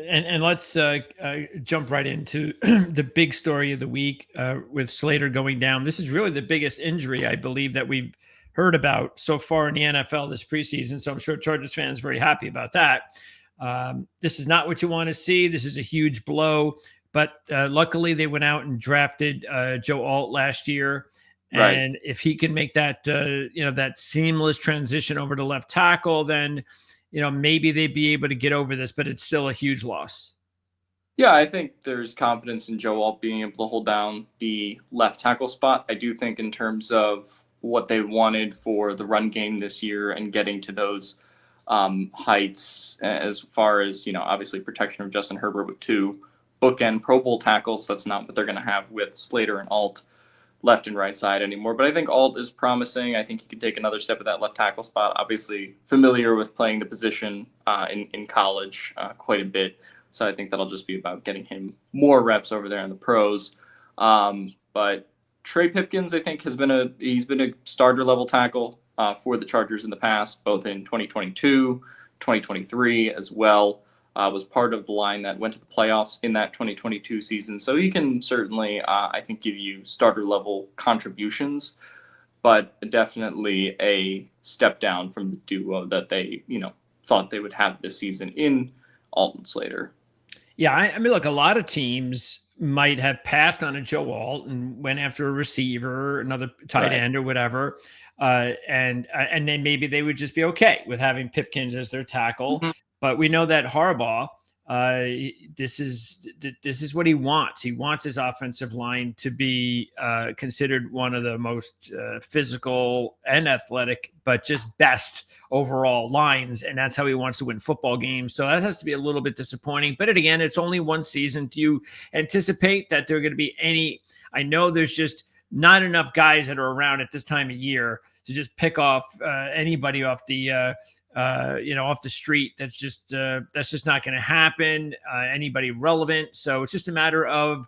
And let's jump right into the big story of the week with Slater going down. This is really the biggest injury, I believe, that we've heard about so far in the NFL this preseason. So I'm sure Chargers fans are very happy about that. This is not what you want to see. This is a huge blow. But luckily, they went out and drafted Joe Alt last year. And if he can make that, that seamless transition over to left tackle, then maybe they'd be able to get over this, but it's still a huge loss. Yeah, I think there's confidence in Joe Alt being able to hold down the left tackle spot. I do think in terms of what they wanted for the run game this year and getting to those heights as far as, obviously protection of Justin Herbert with two bookend Pro Bowl tackles. That's not what they're going to have with Slater and Alt left and right side anymore. But I think Alt is promising. I think he could take another step at that left tackle spot. Obviously familiar with playing the position in college quite a bit. So I think that'll just be about getting him more reps over there in the pros. But Trey Pipkins, I think, he's been a starter level tackle for the Chargers in the past, both in 2022, 2023 as well. Was part of the line that went to the playoffs in that 2022 season. So he can certainly, I think, give you starter level contributions, but definitely a step down from the duo that they, thought they would have this season in Alt and Slater. Yeah, I mean, look, a lot of teams might have passed on a Joe Alt and went after a receiver, another tight end or whatever. And then maybe they would just be okay with having Pipkins as their tackle. Mm-hmm. But we know that Harbaugh, this is what he wants. He wants his offensive line to be considered one of the most physical and athletic, but just best overall lines. And that's how he wants to win football games. So that has to be a little bit disappointing. But again, it's only one season. Do you anticipate that there are going to be any? I know there's just not enough guys that are around at this time of year to just pick off anybody off the off the street. That's just not going to happen. Anybody relevant. So it's just a matter of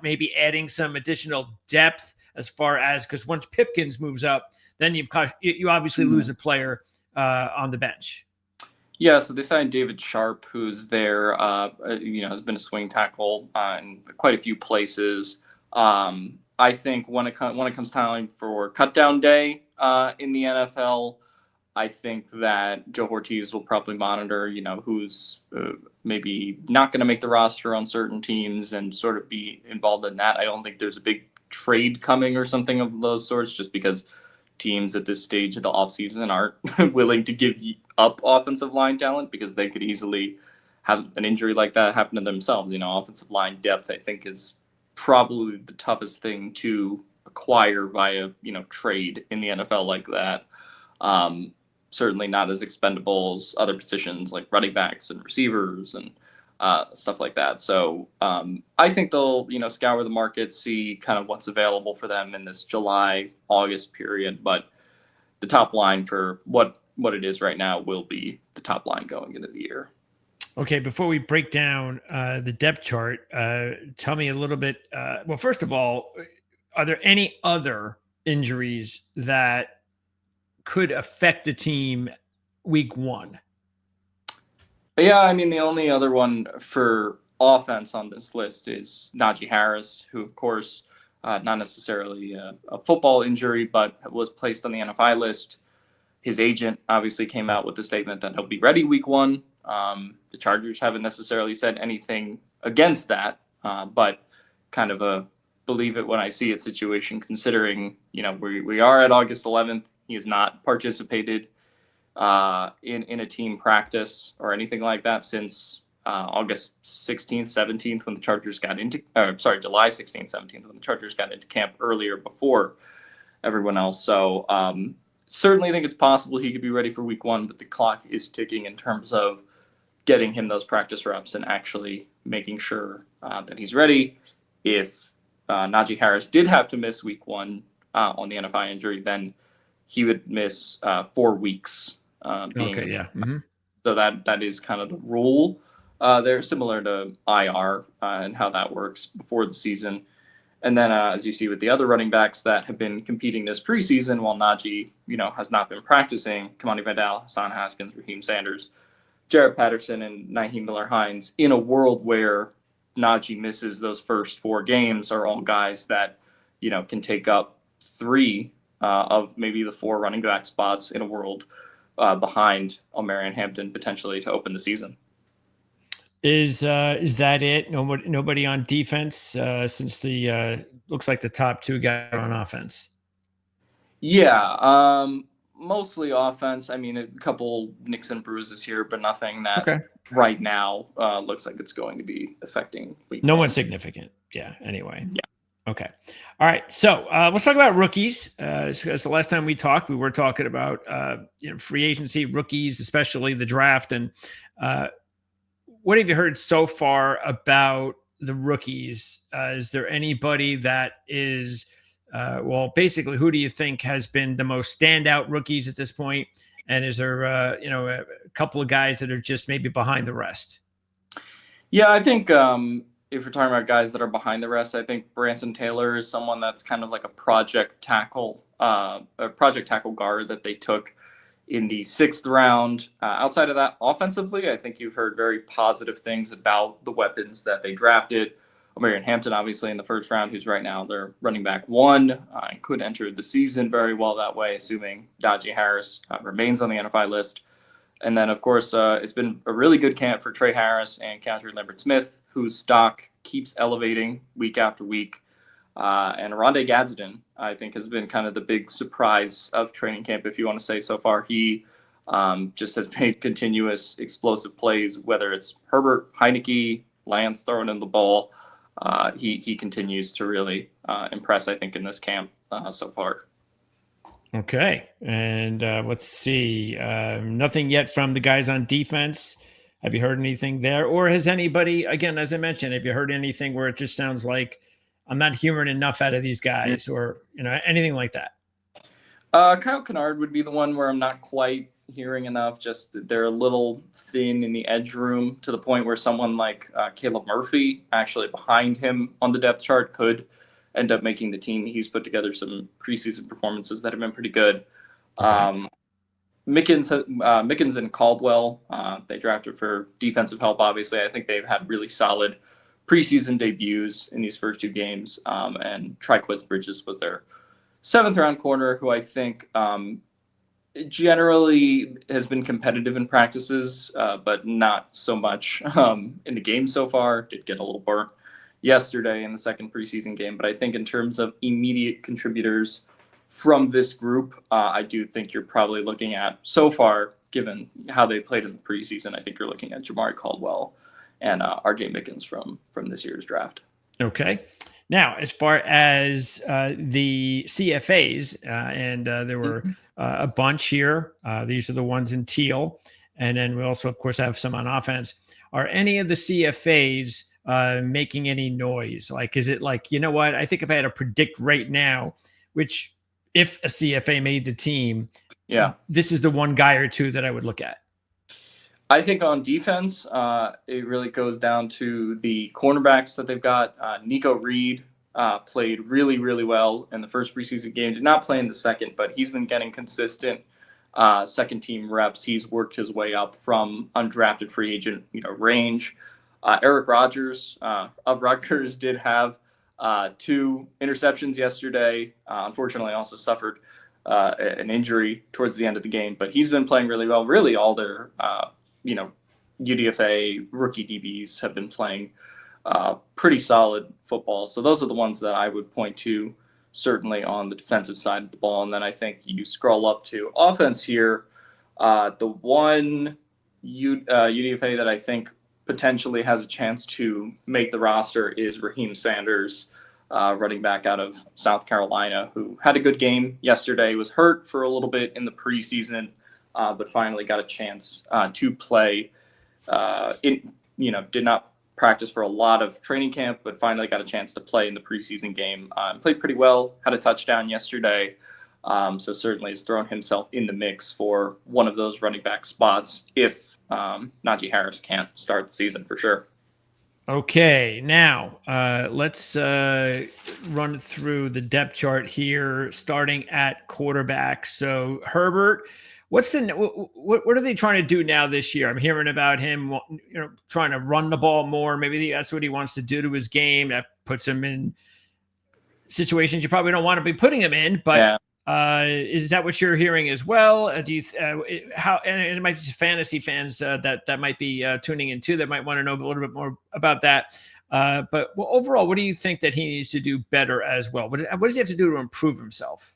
maybe adding some additional depth as far as, because once Pipkins moves up, then you obviously lose a player on the bench. Yeah, so they signed David Sharp, who's there, has been a swing tackle in quite a few places. I think when it comes time for cut down day in the NFL, I think that Joe Ortiz will probably monitor, who's maybe not going to make the roster on certain teams and sort of be involved in that. I don't think there's a big trade coming or something of those sorts, just because teams at this stage of the offseason aren't willing to give up offensive line talent, because they could easily have an injury like that happen to themselves. Offensive line depth, I think, is probably the toughest thing to acquire via, trade in the NFL like that. Certainly not as expendable as other positions like running backs and receivers and stuff like that. So I think they'll, scour the market, see kind of what's available for them in this July, August period. But the top line for what it is right now will be the top line going into the year. Okay, before we break down the depth chart, tell me a little bit. Well, first of all, are there any other injuries that could affect the team week one? Yeah, I mean, the only other one for offense on this list is Najee Harris, who, of course, not necessarily a football injury, but was placed on the NFI list. His agent obviously came out with the statement that he'll be ready week one. The Chargers haven't necessarily said anything against that, but kind of a believe it when I see it situation, considering, we are at August 11th. He has not participated in a team practice or anything like that since August 16th, 17th, when the Chargers got into, July 16th, 17th, when the Chargers got into camp earlier before everyone else. So certainly think it's possible he could be ready for week one, but the clock is ticking in terms of getting him those practice reps and actually making sure that he's ready. If Najee Harris did have to miss week one on the NFI injury, then he would miss 4 weeks. Mm-hmm. So that is kind of the rule. They're similar to IR and how that works before the season. And then as you see with the other running backs that have been competing this preseason, while Najee, has not been practicing, Kamani Vidal, Hassan Haskins, Raheem Sanders, Jarrett Patterson and Naheem Miller-Hines in a world where Najee misses those first 4 games are all guys that, can take up 3 of maybe the 4 running back spots in a world behind Omarion Hampton potentially to open the season. Is that it? Nobody on defense since the looks like the top 2 guys are on offense. Yeah, mostly offense. I mean, a couple nicks and bruises here, but nothing that right now looks like it's going to be affecting week No 1. one significant. Yeah. Anyway. Yeah. Okay. All right. So let's talk about rookies. Because the last time we talked, we were talking about free agency, rookies, especially the draft. And what have you heard so far about the rookies? Is there anybody that is basically, who do you think has been the most standout rookies at this point? And is there, a couple of guys that are just maybe behind the rest? Yeah, I think if we're talking about guys that are behind the rest, I think Branson Taylor is someone that's kind of like a project tackle guard that they took in the 6th round. Outside of that, offensively, I think you've heard very positive things about the weapons that they drafted. Omarion Hampton, obviously, in the 1st round, who's right now their running back 1, and could enter the season very well that way, assuming Najee Harris remains on the NFI list. And then, of course, it's been a really good camp for Trey Harris and Keandre Lambert-Smith, whose stock keeps elevating week after week. And Rondé Gadsden, I think, has been kind of the big surprise of training camp, if you want to say so far. He just has made continuous explosive plays, whether it's Herbert, Heineke, Lance throwing in the ball. He continues to really impress, I think, in this camp so far. Okay. And let's see. Nothing yet from the guys on defense. Have you heard anything there? Or has anybody, again, as I mentioned, have you heard anything where it just sounds like I'm not hearing enough out of these guys, or anything like that? Kyle Kennard would be the one where I'm not quite hearing enough. Just they're a little thin in the edge room to the point where someone like Caleb Murphy, actually behind him on the depth chart, could end up making the team. He's put together some preseason performances that have been pretty good. Mickens and Caldwell, they drafted for defensive help, obviously. I think they've had really solid preseason debuts in these first 2 games. And Triquez Bridges was their 7th round corner, who I think generally has been competitive in practices, but not so much in the game so far. Did get a little burnt yesterday in the 2nd preseason game. But I think in terms of immediate contributors from this group, I do think you're probably looking at, so far, given how they played in the preseason, I think you're looking at Jamari Caldwell and RJ Mickens from this year's draft. Okay. Now, as far as the CFAs, and there were a bunch here. These are the ones in teal. And then we also, of course, have some on offense. Are any of the CFAs making any noise? Like, is it like, you know what? I think if I had to predict right now, which if a CFA made the team, this is the one guy or 2 that I would look at. I think on defense, it really goes down to the cornerbacks that they've got. Nico Reed played really, really well in the 1st preseason game. Did not play in the 2nd, but he's been getting consistent 2nd-team reps. He's worked his way up from undrafted free agent range. Eric Rogers of Rutgers did have 2 interceptions yesterday. Unfortunately, also suffered an injury towards the end of the game, but he's been playing really well. Really, all their UDFA rookie DBs have been playing pretty solid football. So those are the ones that I would point to, certainly on the defensive side of the ball. And then I think you scroll up to offense here. The one UDFA that I think potentially has a chance to make the roster is Raheem Sanders, running back out of South Carolina, who had a good game yesterday, was hurt for a little bit in the preseason, but finally got a chance to play. Did not practice for a lot of training camp, but finally got a chance to play in the preseason game. Played pretty well, had a touchdown yesterday. So certainly has thrown himself in the mix for one of those running back spots if Najee Harris can't start the season for sure. Okay, now let's run through the depth chart here, starting at quarterback. So Herbert, What's the what are they trying to do now this year? I'm hearing about him, trying to run the ball more. Maybe that's what he wants to do to his game. That puts him in situations you probably don't want to be putting him in. But Yeah. is that what you're hearing as well? Do you how? And it might be fantasy fans that might be tuning in too, that might want to know a little bit more about that. But overall, what do you think that he needs to do better as well? What does he have to do to improve himself?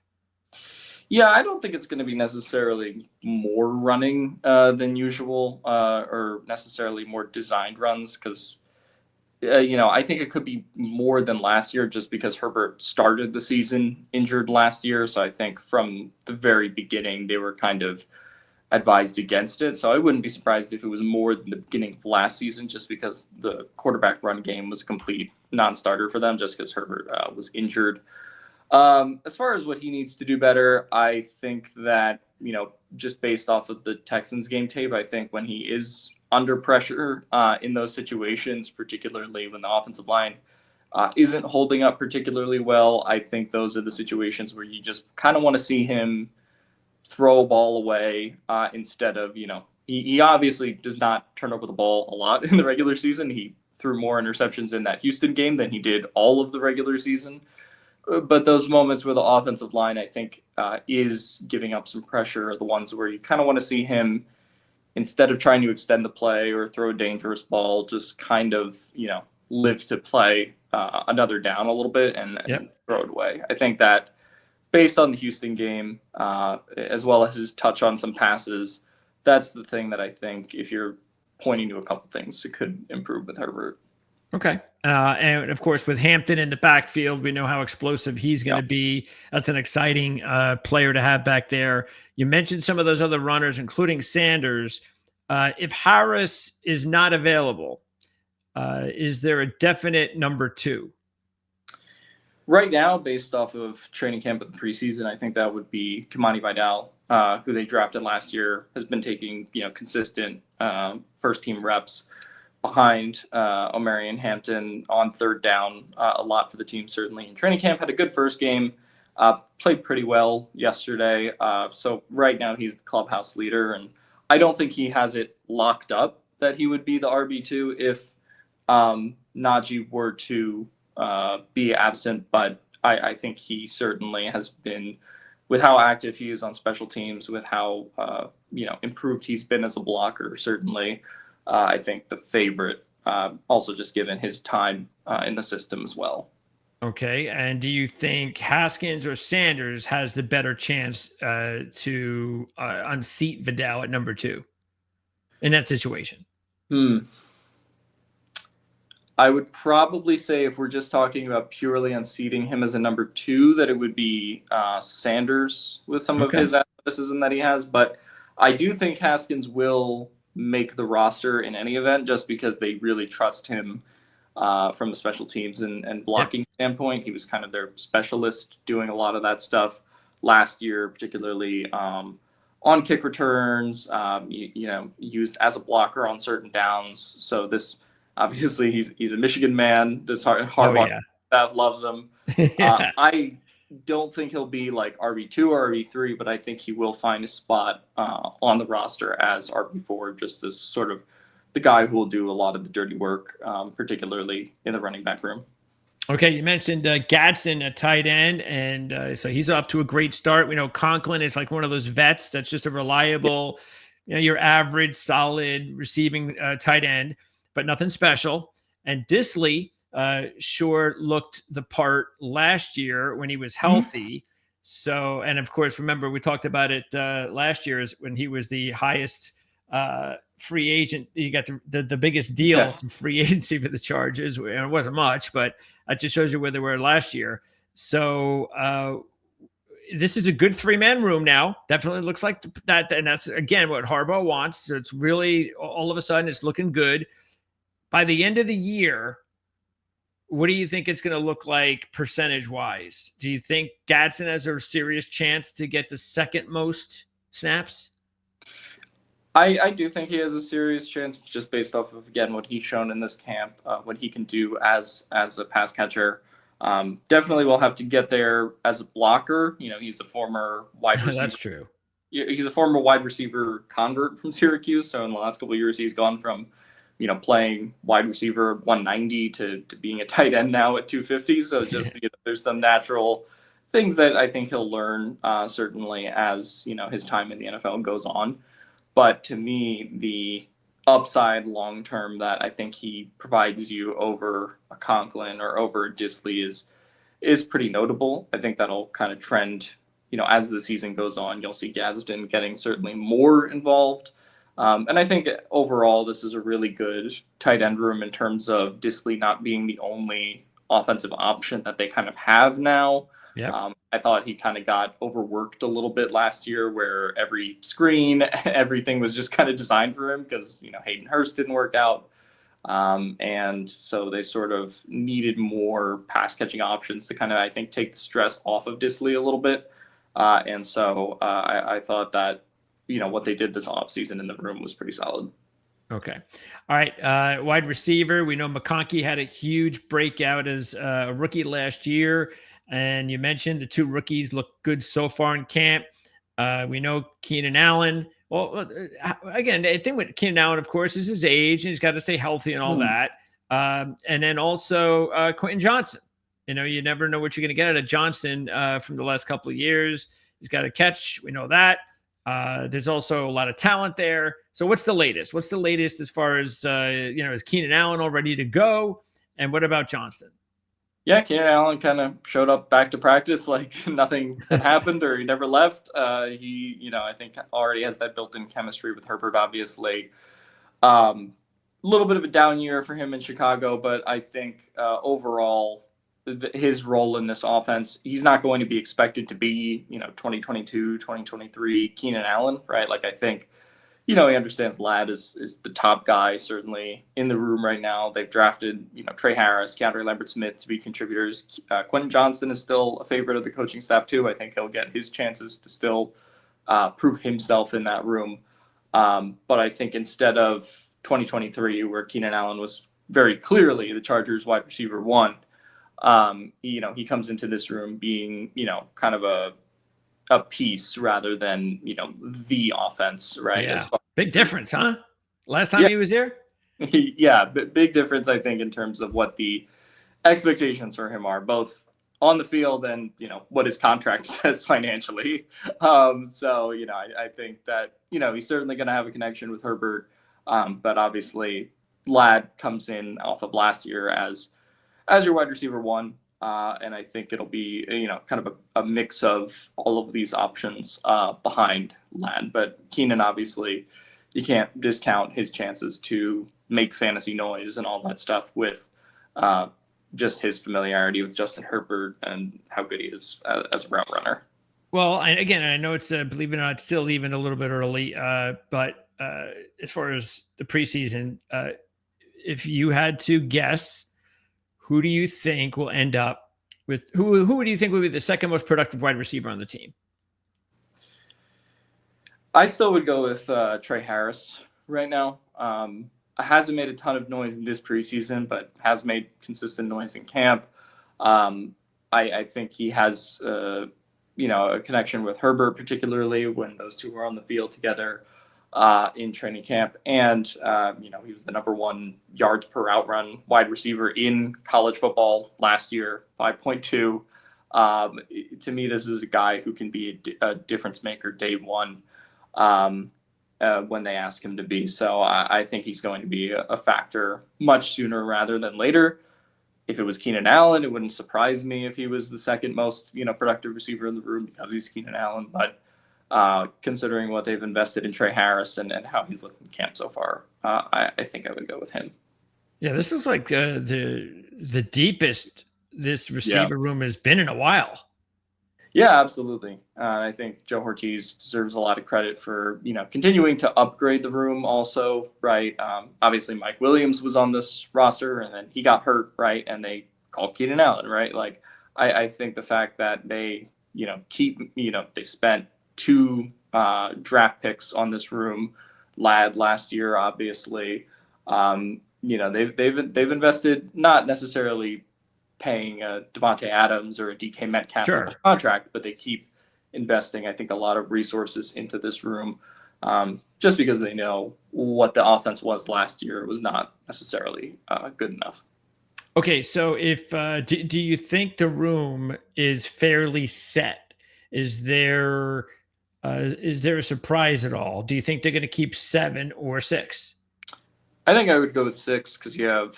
Yeah, I don't think it's going to be necessarily more running than usual, or necessarily more designed runs, because I think it could be more than last year, just because Herbert started the season injured last year. So I think from the very beginning they were kind of advised against it. So I wouldn't be surprised if it was more than the beginning of last season, just because the quarterback run game was a complete non-starter for them, just because Herbert was injured. As far as what he needs to do better, I think that, just based off of the Texans game tape, I think when he is under pressure in those situations, particularly when the offensive line isn't holding up particularly well, I think those are the situations where you just kind of want to see him throw a ball away instead of, he obviously does not turn over the ball a lot in the regular season. He threw more interceptions in that Houston game than he did all of the regular season. But those moments where the offensive line, I think, is giving up some pressure are the ones where you kind of want to see him, instead of trying to extend the play or throw a dangerous ball, just kind of, live to play another down a little bit and throw it away. I think that based on the Houston game, as well as his touch on some passes, that's the thing that I think, if you're pointing to a couple things, it could improve with Herbert. Okay. And of course, with Hampton in the backfield, we know how explosive he's going to be. That's an exciting player to have back there. You mentioned some of those other runners, including Sanders. If Harris is not available, is there a definite number two? Right now, based off of training camp and the preseason, I think that would be Kamani Vidal, who they drafted last year, has been taking consistent first team reps behind Omarion Hampton on third down a lot for the team, certainly in training camp. Had a good first game, played pretty well yesterday. So right now he's the clubhouse leader, and I don't think he has it locked up that he would be the RB2 if Najee were to be absent. But I think he certainly has been, with how active he is on special teams, with how improved he's been as a blocker, certainly. I think the favorite, also just given his time in the system as well. Okay. And do you think Haskins or Sanders has the better chance to unseat Vidal at number two in that situation? I would probably say, if we're just talking about purely unseating him as a number two, that it would be Sanders with some of his athleticism that he has. But I do think Haskins will make the roster in any event, just because they really trust him from the special teams and blocking standpoint. He was kind of their specialist doing a lot of that stuff last year, particularly on kick returns, used as a blocker on certain downs. So this, obviously, he's a Michigan man. This Harbaugh staff loves him. I don't think he'll be like RB2 or RB3, but I think he will find a spot on the roster as RB4, just as sort of the guy who will do a lot of the dirty work, particularly in the running back room. Okay, you mentioned Gadsden, a tight end, and so he's off to a great start. We know Conklin is like one of those vets that's just a reliable, your average, solid receiving tight end, but nothing special. And Disley sure looked the part last year when he was healthy. So, and of course, remember, we talked about it last year, is when he was the highest free agent. He got the biggest deal from free agency for the Chargers, and it wasn't much, but that just shows you where they were last year. So this is a good three-man room now. Definitely looks like that, and that's again what Harbaugh wants. So it's really, all of a sudden, it's looking good. By the end of the year, what do you think it's going to look like percentage-wise? Do you think Gadsden has a serious chance to get the second most snaps? I do think he has a serious chance, just based off of, again, what he's shown in this camp, what he can do as a pass catcher. Definitely will have to get there as a blocker. He's a former wide receiver. That's true. he's a former wide receiver convert from Syracuse. So in the last couple of years, he's gone from, playing wide receiver 190 to being a tight end now at 250. So just there's some natural things that I think he'll learn certainly as his time in the NFL goes on. But to me, the upside long term that I think he provides you over a Conklin or over a Disley is pretty notable. I think that'll kind of trend, as the season goes on. You'll see Gadsden getting certainly more involved. And I think overall, this is a really good tight end room in terms of Disley not being the only offensive option that they kind of have now. Yeah. I thought he kind of got overworked a little bit last year where every screen, everything was just kind of designed for him because, Hayden Hurst didn't work out. And so they sort of needed more pass catching options to kind of, I think, take the stress off of Disley a little bit. And so I thought that, what they did this offseason in the room was pretty solid. Okay. All right. Wide receiver. We know McConkey had a huge breakout as a rookie last year. And you mentioned the two rookies look good so far in camp. We know Keenan Allen. Well, again, the thing with Keenan Allen, of course, is his age, and he's got to stay healthy and all that. And then also Quentin Johnson. You never know what you're going to get out of Johnston from the last couple of years. He's got a catch. We know that. There's also a lot of talent there. So what's the latest? What's the latest as far as, is Keenan Allen all ready to go? And what about Johnston? Yeah, Keenan Allen kind of showed up back to practice like nothing had happened or he never left. He, I think already has that built-in chemistry with Herbert, obviously. A little bit of a down year for him in Chicago, but I think overall his role in this offense, he's not going to be expected to be, 2022, 2023 Keenan Allen, right? Like I think, he understands Ladd is the top guy certainly in the room right now. They've drafted, Trey Harris, Keandre Lambert-Smith to be contributors. Quentin Johnston is still a favorite of the coaching staff too. I think he'll get his chances to still prove himself in that room. But I think instead of 2023, where Keenan Allen was very clearly the Chargers wide receiver one, he comes into this room being, kind of a piece rather than, the offense, right? Yeah. Big difference, huh? Last time he was here? Yeah, big difference, I think, in terms of what the expectations for him are, both on the field and, what his contract says financially. So, I think that, he's certainly going to have a connection with Herbert. But obviously, Ladd comes in off of last year as your wide receiver one. And I think it'll be, kind of a mix of all of these options behind Ladd. But Keenan, obviously, you can't discount his chances to make fantasy noise and all that stuff with just his familiarity with Justin Herbert and how good he is as a route runner. Well, again, I know it's, believe it or not, still even a little bit early. But as far as the preseason, if you had to guess, who do you think will end up with who do you think would be the second most productive wide receiver on the team? I still would go with Trey Harris right now. Hasn't made a ton of noise in this preseason, but has made consistent noise in camp. I think he has a connection with Herbert, particularly when those two were on the field together in training camp. And, he was the number one yards per route run wide receiver in college football last year, 5.2. To me, this is a guy who can be a difference maker day one when they ask him to be. So I think he's going to be a factor much sooner rather than later. If it was Keenan Allen, it wouldn't surprise me if he was the second most, productive receiver in the room because he's Keenan Allen. But considering what they've invested in Trey Harris and how he's looked in camp so far, I think I would go with him. Yeah, this is like the deepest this receiver room has been in a while. Yeah, absolutely. I think Joe Ortiz deserves a lot of credit for, continuing to upgrade the room also, right? Obviously, Mike Williams was on this roster, and then he got hurt, right? And they called Keenan Allen, right? Like, I think the fact that they, they spent 2 draft picks on this room, Ladd last year, obviously. They've invested not necessarily paying a Devontae Adams or a DK Metcalf contract, but they keep investing, I think, a lot of resources into this room, just because they know what the offense was last year. It was not necessarily good enough. Okay, so if do you think the room is fairly set? Is there is there a surprise at all? Do you think they're going to keep 7 or 6? I think I would go with 6 because you have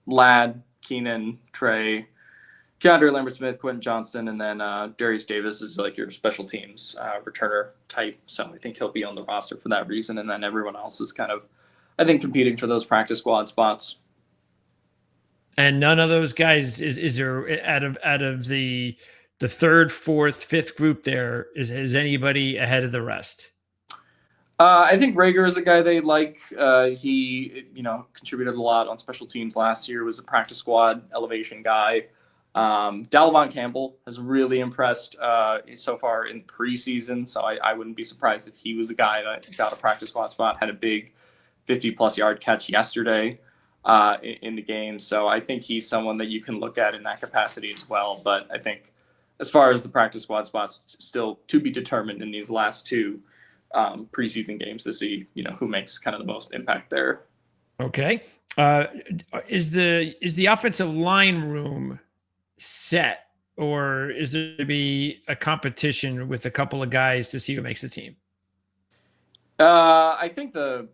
Ladd, Keenan, Trey, Keandre Lambert-Smith, Quentin Johnston, and then Darius Davis is like your special teams returner type. So I think he'll be on the roster for that reason. And then everyone else is kind of, I think, competing for those practice squad spots. And none of those guys is there out of the third, fourth, fifth group there is anybody ahead of the rest? I think Rager is a guy they like. He, contributed a lot on special teams last year. Was a practice squad elevation guy. Dalvin Campbell has really impressed so far in preseason. So I wouldn't be surprised if he was a guy that got a practice squad spot. Had a big 50-plus yard catch yesterday in the game. So I think he's someone that you can look at in that capacity as well. But I think as far as the practice squad spots, still to be determined in these last 2 preseason games to see, who makes kind of the most impact there. Okay. Is the offensive line room set, or is there to be a competition with a couple of guys to see who makes the team? I think the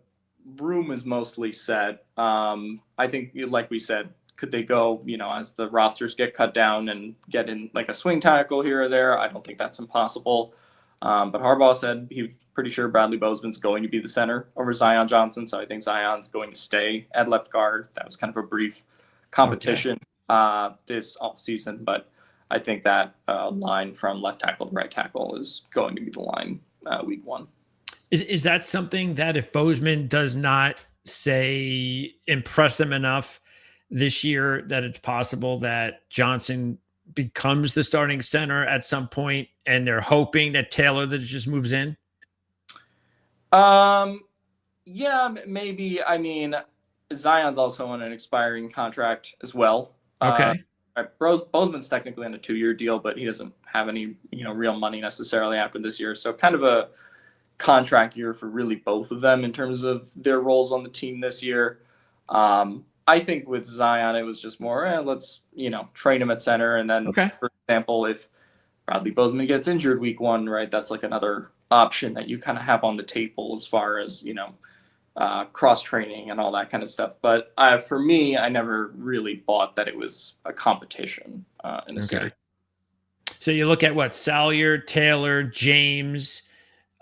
room is mostly set. I think, like we said, could they go, as the rosters get cut down and get in like a swing tackle here or there? I don't think that's impossible. But Harbaugh said he was pretty sure Bradley Bozeman's going to be the center over Zion Johnson. So I think Zion's going to stay at left guard. That was kind of a brief competition this offseason. But I think that line from left tackle to right tackle is going to be the line week 1. Is that something that if Bozeman does not, say, impress them enough this year, that it's possible that Johnson becomes the starting center at some point, and they're hoping that Taylor that just moves in? Yeah, maybe. I mean, Zion's also on an expiring contract as well. Okay. Bozeman's technically on a 2-year deal, but he doesn't have any, real money necessarily after this year. So kind of a contract year for really both of them in terms of their roles on the team this year. I think with Zion, it was just more, let's, train him at center. And then, for example, if Bradley Bozeman gets injured week 1, right, that's like another option that you kind of have on the table as far as, cross training and all that kind of stuff. But for me, I never really bought that it was a competition in a series. So you look at what? Salyer, Taylor, James,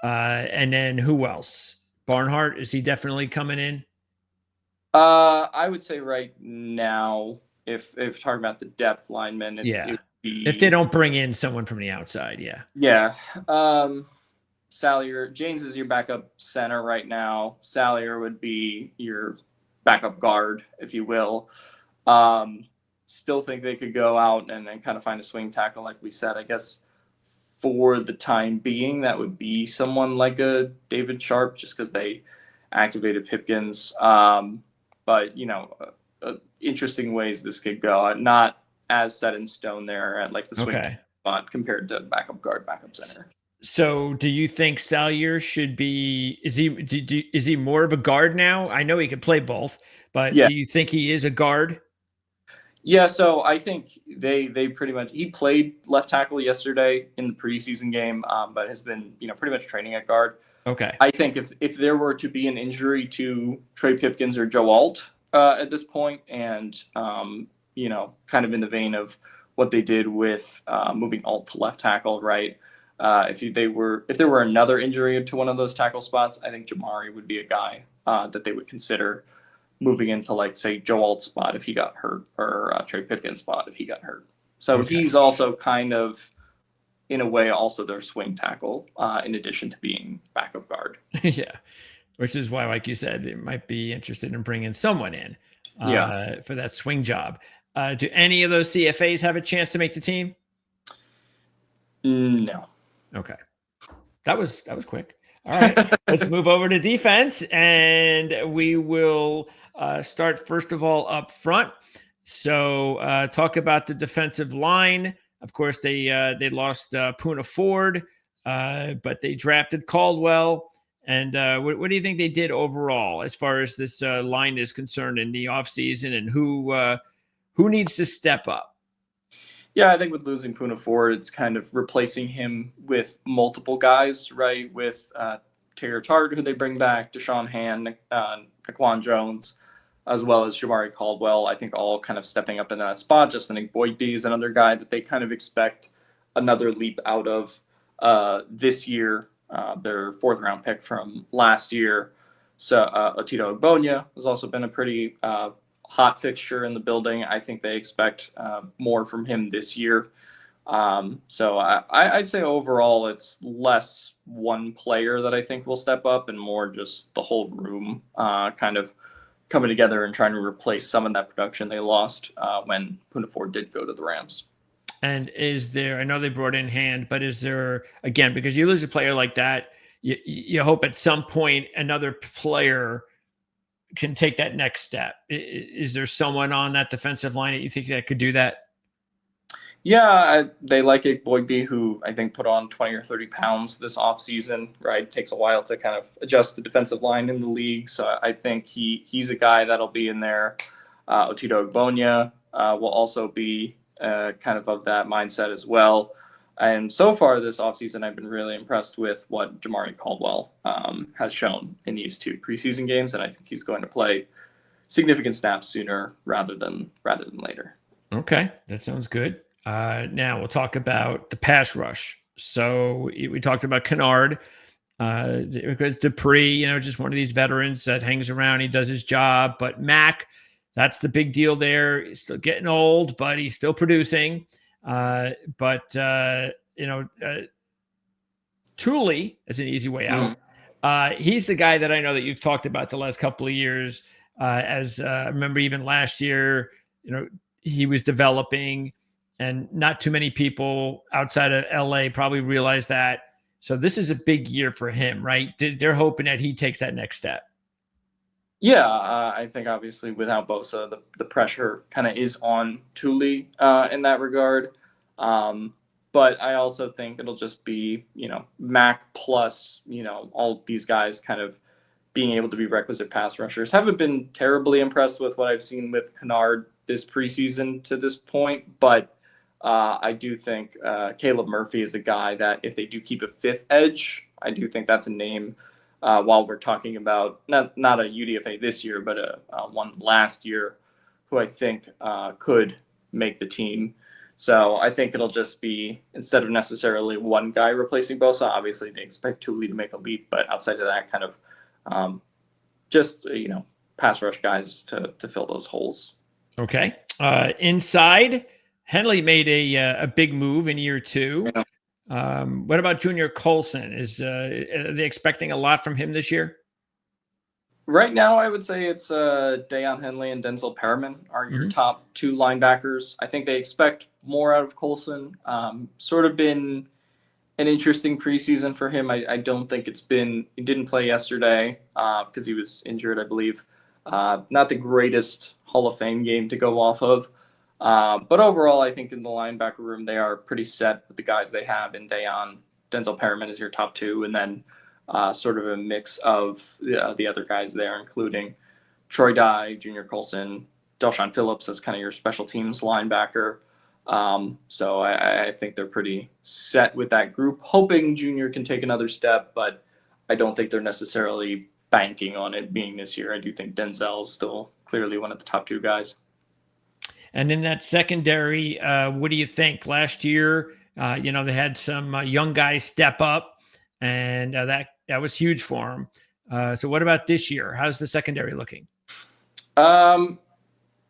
and then who else? Barnhart, is he definitely coming in? I would say right now, if talking about the depth linemen, if they don't bring in someone from the outside, Salyer, James is your backup center right now. Salyer would be your backup guard, if you will. Still think they could go out and kind of find a swing tackle, like we said. I guess for the time being, that would be someone like a David Sharp, just because they activated Pipkins. But, interesting ways this could go. Not as set in stone there at like the swing spot compared to backup guard, backup center. So do you think Salyer should be, is he more of a guard now? I know he can play both, but do you think he is a guard? Yeah, so I think they pretty much, he played left tackle yesterday in the preseason game, but has been, pretty much training at guard. Okay. I think if there were to be an injury to Trey Pipkins or Joe Alt at this point, and kind of in the vein of what they did with moving Alt to left tackle, right? If there were another injury to one of those tackle spots, I think Jamari would be a guy that they would consider moving into, like, say, Joe Alt's spot if he got hurt, or Trey Pipkins' spot if he got hurt. So he's also kind of, in a way, also their swing tackle, in addition to being backup guard. Yeah, which is why, like you said, they might be interested in bringing someone in for that swing job. Do any of those CFAs have a chance to make the team? No. Okay. That was quick. All right. Let's move over to defense, and we will start first of all up front. So talk about the defensive line. Of course, they lost Puna Ford, but they drafted Caldwell. And what do you think they did overall as far as this line is concerned in the offseason, and who needs to step up? Yeah, I think with losing Puna Ford, it's kind of replacing him with multiple guys, right? With Taylor Tart, who they bring back, Deshaun Hand, Naquan Jones, as well as Jamari Caldwell. I think all kind of stepping up in that spot. Just I think Boydby is another guy that they kind of expect another leap out of this year. Their fourth round pick from last year. So Otito Ogbonya has also been a pretty hot fixture in the building. I think they expect more from him this year. So I'd say overall it's less one player that I think will step up and more just the whole room kind of coming together and trying to replace some of that production they lost when Puna Ford did go to the Rams. And is there, I know they brought in Hand, but is there, again, because you lose a player like that, you hope at some point another player can take that next step. Is there someone on that defensive line that you think that could do that? Yeah, they like it. Boydby, who I think put on 20 or 30 pounds this offseason, right? It takes a while to kind of adjust the defensive line in the league. So I think he's a guy that'll be in there. Otito Ogbonya will also be kind of that mindset as well. And so far this offseason, I've been really impressed with what Jamari Caldwell has shown in these two preseason games. And I think he's going to play significant snaps sooner rather than later. Okay, that sounds good. Now we'll talk about the pass rush. So we talked about Kennard, because Dupree, just one of these veterans that hangs around. He does his job. But Mack, that's the big deal there. He's still getting old, but he's still producing. Thule is an easy way out. He's the guy that I know that you've talked about the last couple of years. I remember even last year, he was developing. And not too many people outside of LA probably realize that. So this is a big year for him, right? They're hoping that he takes that next step. Yeah, I think obviously without Bosa, the pressure kind of is on Thule in that regard. But I also think it'll just be, Mac plus, all these guys kind of being able to be requisite pass rushers. Haven't been terribly impressed with what I've seen with Kennard this preseason to this point, but I do think Caleb Murphy is a guy that if they do keep a fifth edge, I do think that's a name while we're talking about not a UDFA this year, but a one last year who I think could make the team. So I think it'll just be, instead of necessarily one guy replacing Bosa, obviously they expect Thule to make a leap, but outside of that kind of just, pass rush guys to fill those holes. Okay. Inside, Henley made a big move in year two. Yeah. What about Junior Colson? Are they expecting a lot from him this year? Right now, I would say it's Deion Henley and Denzel Perriman are your top two linebackers. I think they expect more out of Colson. Sort of been an interesting preseason for him. I don't think he didn't play yesterday because he was injured, I believe. Not the greatest Hall of Fame game to go off of. But overall, I think in the linebacker room, they are pretty set with the guys they have in Deion. Denzel Perriman is your top two, and then sort of a mix of the other guys there, including Troy Dye, Junior Colson, Delshon Phillips as kind of your special teams linebacker. So I think they're pretty set with that group, hoping Junior can take another step, but I don't think they're necessarily banking on it being this year. I do think Denzel is still clearly one of the top two guys. And in that secondary, what do you think? Last year, they had some young guys step up, and that was huge for them. So what about this year? How's the secondary looking?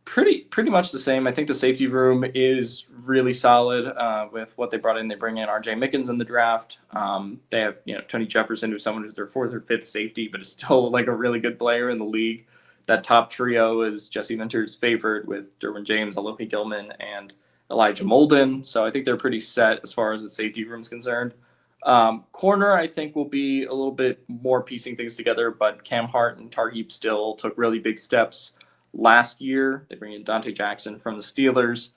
Pretty much the same. I think the safety room is really solid with what they brought in. They bring in R.J. Mickens in the draft. They have Tony Jefferson, who's someone who's their fourth or fifth safety, but is still like a really good player in the league. That top trio is Jesse Minter's favorite with Derwin James, Alohi Gilman, and Elijah Molden. So I think they're pretty set as far as the safety room is concerned. Corner, I think, will be a little bit more piecing things together, but Cam Hart and Tarheeb still took really big steps last year. They bring in Dante Jackson from the Steelers.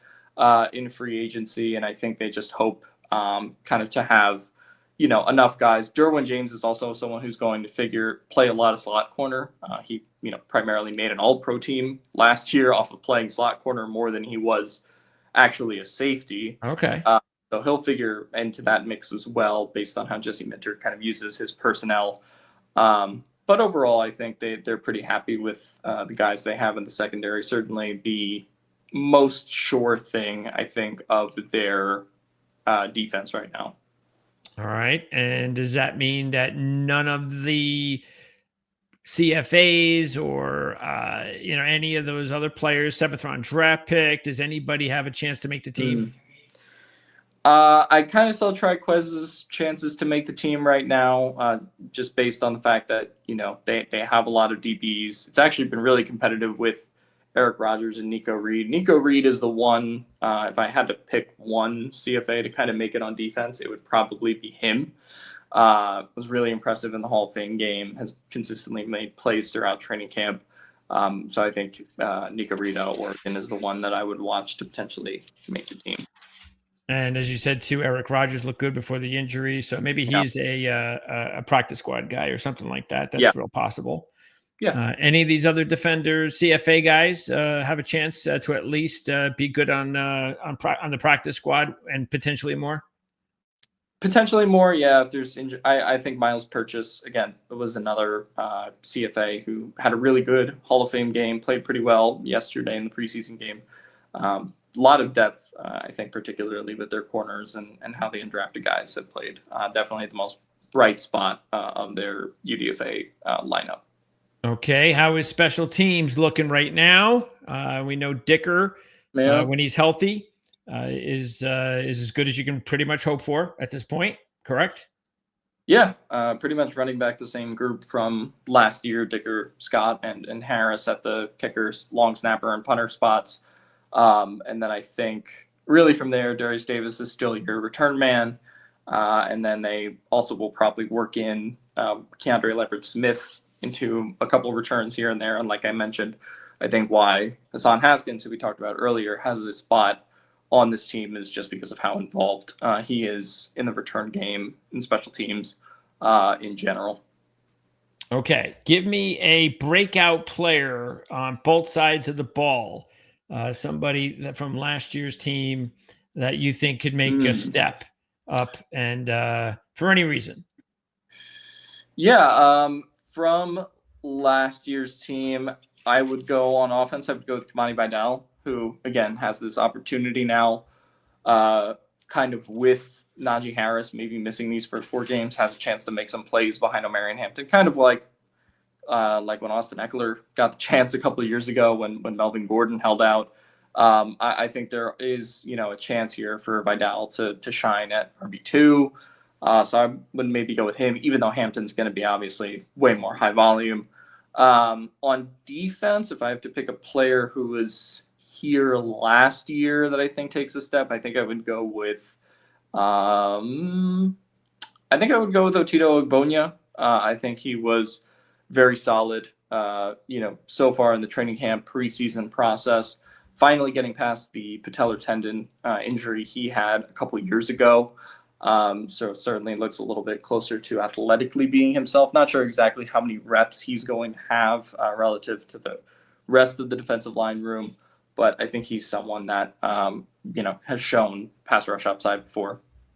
in free agency, and I think they just hope kind of to have enough guys. Derwin James is also someone who's going to play a lot of slot corner. He primarily made an All-Pro team last year off of playing slot corner more than he was actually a safety. Okay. So he'll figure into that mix as well, based on how Jesse Minter kind of uses his personnel. But overall, I think they're pretty happy with the guys they have in the secondary. Certainly the most sure thing, I think, of their defense right now. All right. And does that mean that none of the CFAs or any of those other players, 7th-round draft pick, does anybody have a chance to make the team? I kind of saw Triquez's chances to make the team right now, just based on the fact that they have a lot of DBs. It's actually been really competitive with Eric Rogers and Nico Reed. Nico Reed is the one. If I had to pick one CFA to kind of make it on defense, it would probably be him. Was really impressive in the Hall of Fame game. Has consistently made plays throughout training camp. So I think Nico Reed out of Oregon is the one that I would watch to potentially make the team. And as you said too, Eric Rogers looked good before the injury, so maybe he's a practice squad guy or something like that. That's real possible. Yeah. Any of these other defenders, CFA guys, have a chance to at least be good on the practice squad and potentially more? Potentially more, yeah. If there's injury, I think Miles Purchase again was another CFA who had a really good Hall of Fame game, played pretty well yesterday in the preseason game. A lot of depth, I think, particularly with their corners and how the undrafted guys have played. Definitely the most bright spot of their UDFA lineup. Okay, how is special teams looking right now? We know Dicker, when he's healthy, is as good as you can pretty much hope for at this point, correct? Yeah, pretty much running back the same group from last year, Dicker, Scott, and Harris at the kickers, long snapper, and punter spots. And then I think really from there, Darius Davis is still your return man. And then they also will probably work in Keandre Leopard-Smith into a couple of returns here and there. And like I mentioned, I think why Hassan Haskins, who we talked about earlier, has a spot on this team is just because of how involved he is in the return game and special teams in general. Okay, give me a breakout player on both sides of the ball. Somebody that from last year's team that you think could make a step up and for any reason. Yeah, from last year's team, I would go on offense. I would go with Kamani Vidal, who, again, has this opportunity now, kind of with Najee Harris maybe missing these first 4 games, has a chance to make some plays behind Omarion Hampton, kind of like when Austin Eckler got the chance a couple of years ago when Melvin Gordon held out. I think there is, a chance here for Vidal to shine at RB2. So I would maybe go with him, even though Hampton's going to be obviously way more high volume. On defense, if I have to pick a player who was here last year that I think takes a step, I think I would go with Otito Ogbonya. I think he was very solid, so far in the training camp preseason process, finally getting past the patellar tendon injury he had a couple years ago. So certainly looks a little bit closer to athletically being himself. Not sure exactly how many reps he's going to have relative to the rest of the defensive line room, but I think he's someone that, has shown pass rush upside before.